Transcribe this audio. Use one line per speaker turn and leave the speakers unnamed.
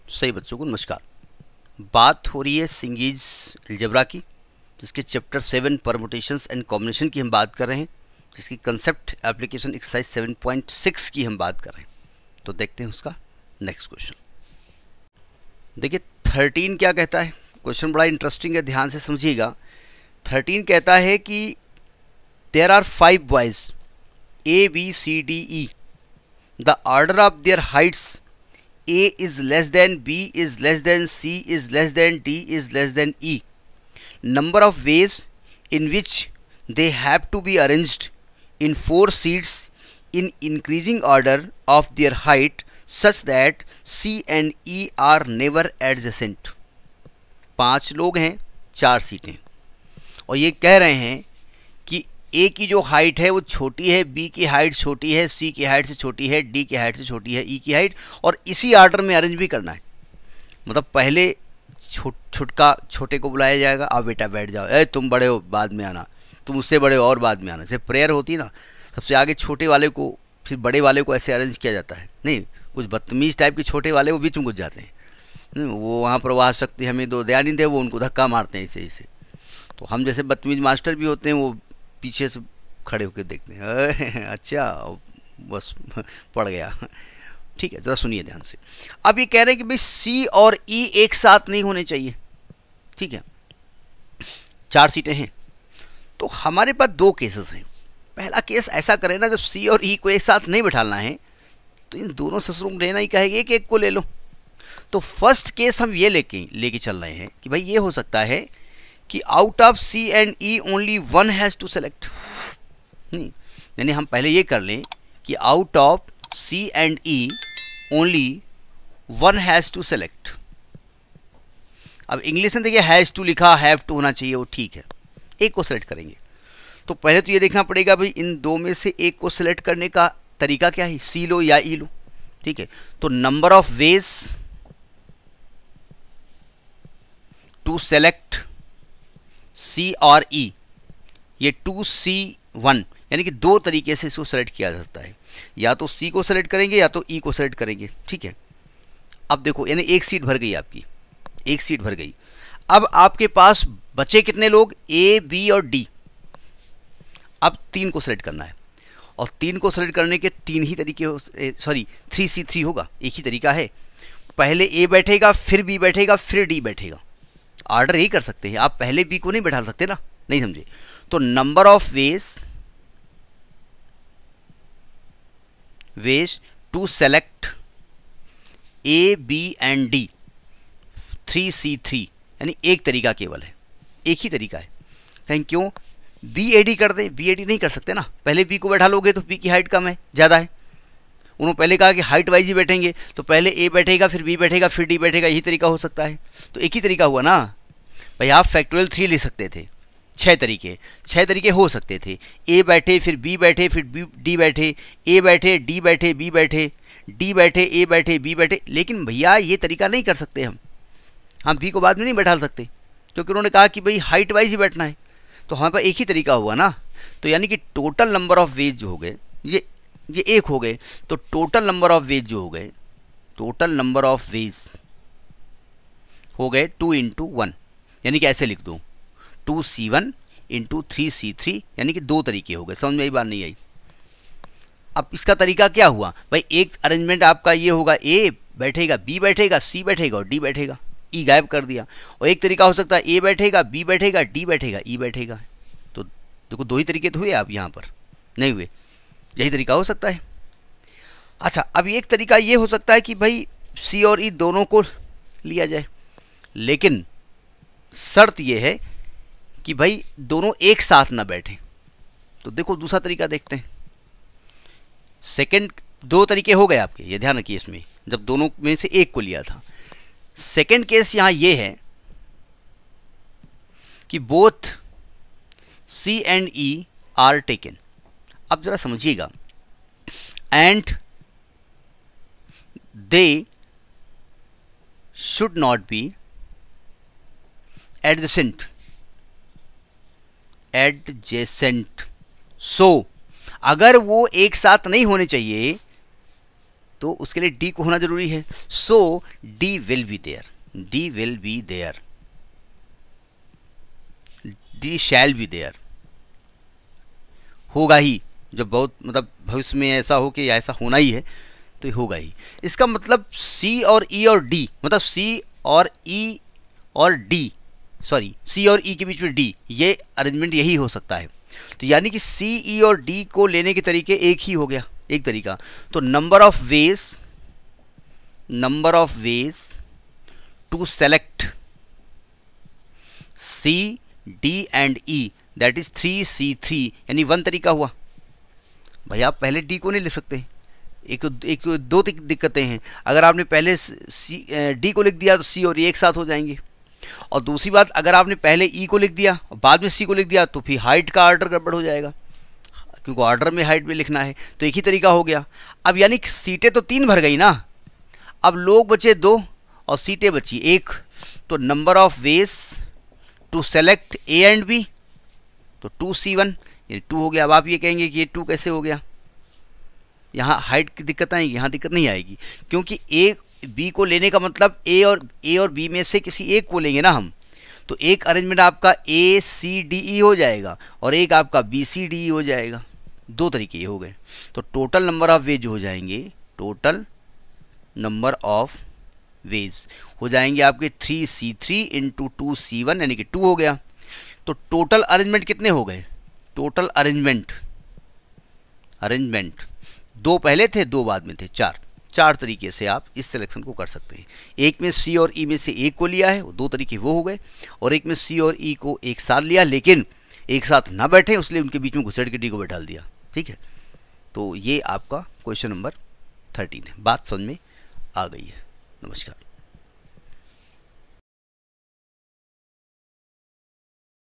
सही बच्चों को नमस्कार। बात हो रही है सिंगीज अलजेब्रा की, जिसके चैप्टर 7 परमुटेशंस एंड कॉम्बिनेशन की हम बात कर रहे हैं, जिसकी कंसेप्ट एप्लीकेशन एक्सरसाइज 7.6 की हम बात कर रहे हैं। तो देखते हैं उसका नेक्स्ट क्वेश्चन। देखिए 13 क्या कहता है। क्वेश्चन बड़ा इंटरेस्टिंग है, ध्यान से समझिएगा। 13 कहता है कि there are 5 boys A B C D E, the order of their heights A is less than, B is less than, C is less than, D is less than E. Number of ways in which they have to be arranged in 4 seats in increasing order of their height such that C and E are never adjacent. 5 लोग हैं, 4 सीटें, और ये कह रहे हैं कि ए की जो हाइट है वो छोटी है, बी की हाइट छोटी है, सी की हाइट से छोटी है, डी की हाइट से छोटी है, ई की हाइट, और इसी ऑर्डर में अरेंज भी करना है। मतलब पहले छोटे को बुलाया जाएगा, आओ बेटा बैठ जाओ, ए तुम बड़े हो बाद में आना, तुम उससे बड़े हो और बाद में आना। जैसे प्रेयर होती है ना, सबसे आगे छोटे वाले को फिर बड़े वाले को ऐसे अरेंज किया जाता है। नहीं, कुछ बदतमीज़ टाइप के छोटे वाले वो बीच में घुस जाते हैं, वो वहाँ पर वहाँ शक्ति हमें दो दया नहीं दे, वो उनको धक्का मारते हैं इसे। तो हम जैसे बदतमीज़ मास्टर भी होते हैं, वो पीछे से खड़े होकर देखते हैं, अच्छा बस पड़ गया। ठीक है, ज़रा सुनिए ध्यान से। अब ये कह रहे हैं कि भाई सी और ई एक साथ नहीं होने चाहिए। ठीक है, 4 सीटें हैं, तो हमारे पास 2 केसेस हैं। पहला केस ऐसा करें ना, जब सी और ई को एक साथ नहीं बैठाना है तो इन दोनों ससुरों को लेना ही कहेगा, एक एक को ले लो। तो फर्स्ट केस हम ये लेके चल रहे हैं कि भाई ये हो सकता है कि out of C and E only one has to select. नहीं, यानी हम पहले ये कर लें कि out of C and E only one has to select. अब इंग्लिश में देखिए हैज़ टू लिखा, हैव टू होना चाहिए, वो ठीक है, एक को सेलेक्ट करेंगे। तो पहले तो ये देखना पड़ेगा भाई इन 2 में से एक को सेलेक्ट करने का तरीका क्या है, सी लो या ई लो। ठीक है, तो number of ways to select C और ई, ये 2C1, यानी कि 2 तरीके से इसको सेलेक्ट किया जा सकता है। या तो सी को सेलेक्ट करेंगे या तो ई को सेलेक्ट करेंगे। ठीक है, अब देखो यानी एक सीट भर गई आपकी, एक सीट भर गई। अब आपके पास बचे कितने लोग, ए बी और डी। अब 3 को सेलेक्ट करना है, और 3 को सेलेक्ट करने के 3 ही तरीके 3C3 होगा, एक ही तरीका है। पहले ए बैठेगा, फिर बी बैठेगा, फिर डी बैठेगा। ऑर्डर ही कर सकते हैं आप, पहले बी को नहीं बैठा सकते ना, नहीं समझे। तो number of ways to select A B and D 3C3, यानी एक तरीका केवल है, एक ही तरीका है। कहीं क्यों बी ए डी कर दे, बी ए डी नहीं कर सकते ना, पहले बी को बैठा लोगे तो बी की हाइट कम है, ज़्यादा है। उन्होंने पहले कहा कि हाइट वाइज ही बैठेंगे, तो पहले ए बैठेगा, फिर बी बैठेगा, फिर डी बैठेगा, यही तरीका हो सकता है। तो एक ही तरीका हुआ ना भाई। आप फैक्टोरियल 3 लिख सकते थे, 6 तरीके हो सकते थे। ए बैठे, फिर बी बैठे, फिर डी बैठे, ए बैठे, डी बैठे, बी बैठे, डी बैठे, ए बैठे, बी बैठे। लेकिन भैया ये तरीका नहीं कर सकते हम बी को बाद में नहीं बैठा सकते, क्योंकि उन्होंने कहा कि भाई हाइट वाइज ही बैठना है। तो हमारे पास एक ही तरीका हुआ ना। तो यानी कि टोटल नंबर ऑफ वेज जो हो गए, ये एक हो गए, तो टोटल नंबर ऑफ वेज जो हो गए, टोटल नंबर ऑफ वेज हो गए 2 × 1, यानी कि ऐसे लिख दो 2C1 × 3C3, यानी कि 2 तरीके हो गए। समझ में आई बात नहीं आई। अब इसका तरीका क्या हुआ भाई, एक अरेंजमेंट आपका ये होगा, ए बैठेगा, बी बैठेगा, सी बैठेगा और डी बैठेगा, ई गायब कर दिया। और एक तरीका हो सकता है ए बैठेगा, बी बैठेगा, डी बैठेगा, ई बैठेगा। तो देखो 2 ही तरीके तो हुए, आप यहाँ पर नहीं हुए, यही तरीका हो सकता है। अच्छा, अब एक तरीका ये हो सकता है कि भाई सी और ई दोनों को लिया जाए, लेकिन शर्त ये है कि भाई दोनों एक साथ ना बैठें। तो देखो दूसरा तरीका देखते हैं। सेकंड 2 तरीके हो गए आपके, ये ध्यान रखिए इसमें, जब दोनों में से एक को लिया था। सेकंड केस यहाँ ये है कि both C and E are taken. अब जरा समझिएगा, and they should not be adjacent. So अगर वो एक साथ नहीं होने चाहिए तो उसके लिए डी को होना जरूरी है। So D will be there, D will be there, D shall be there, होगा ही। जब बहुत मतलब भविष्य में ऐसा हो कि ऐसा होना ही है तो ये होगा ही। इसका मतलब सी और ई और डी, मतलब सी और ई और डी, सॉरी सी और ई के बीच में डी, ये अरेंजमेंट यही हो सकता है। तो यानी कि सी ई और डी को लेने के तरीके एक ही हो गया, एक तरीका। तो number of ways to select C D and E, that is 3C3, यानी 1 तरीका हुआ। भाई आप पहले डी को नहीं ले सकते, एक दो दिक्कतें हैं। अगर आपने पहले डी को लिख दिया तो सी और ई एक साथ हो जाएंगे, और दूसरी बात अगर आपने पहले ई को लिख दिया और बाद में सी को लिख दिया तो फिर हाइट का ऑर्डर गड़बड़ हो जाएगा, क्योंकि ऑर्डर में हाइट में लिखना है। तो एक ही तरीका हो गया। अब यानी सीटें तो 3 भर गई ना, अब लोग बचे 2 और सीटें बची 1। तो number of ways to select A and B, तो 2C1, ये 2 हो गया। अब आप ये कहेंगे कि ये 2 कैसे हो गया, यहाँ हाइट की दिक्कत आएगी, यहाँ दिक्कत नहीं आएगी, क्योंकि ए बी को लेने का मतलब ए और बी में से किसी एक को लेंगे ना हम। तो एक अरेंजमेंट आपका ए सी डी ई हो जाएगा और एक आपका बी सी डी ई हो जाएगा। 2 तरीके ये हो गए। तो टोटल नंबर ऑफ वेज हो जाएंगे, टोटल नंबर ऑफ वेज हो जाएंगे आपके 3C3 इंटू 2C1, यानी कि 2 हो गया। तो टोटल अरेंजमेंट कितने हो गए, टोटल अरेंजमेंट 2 पहले थे 2 बाद में थे, 4 तरीके से आप इस सिलेक्शन को कर सकते हैं। एक में सी और ई में से एक को लिया है, 2 तरीके वो हो गए, और एक में सी और ई को एक साथ लिया, लेकिन एक साथ ना बैठे इसलिए उनके बीच में घुसेड़ के डी को बैठा दिया। ठीक है, तो ये आपका क्वेश्चन नंबर 13 है। बात समझ में आ गई है। नमस्कार।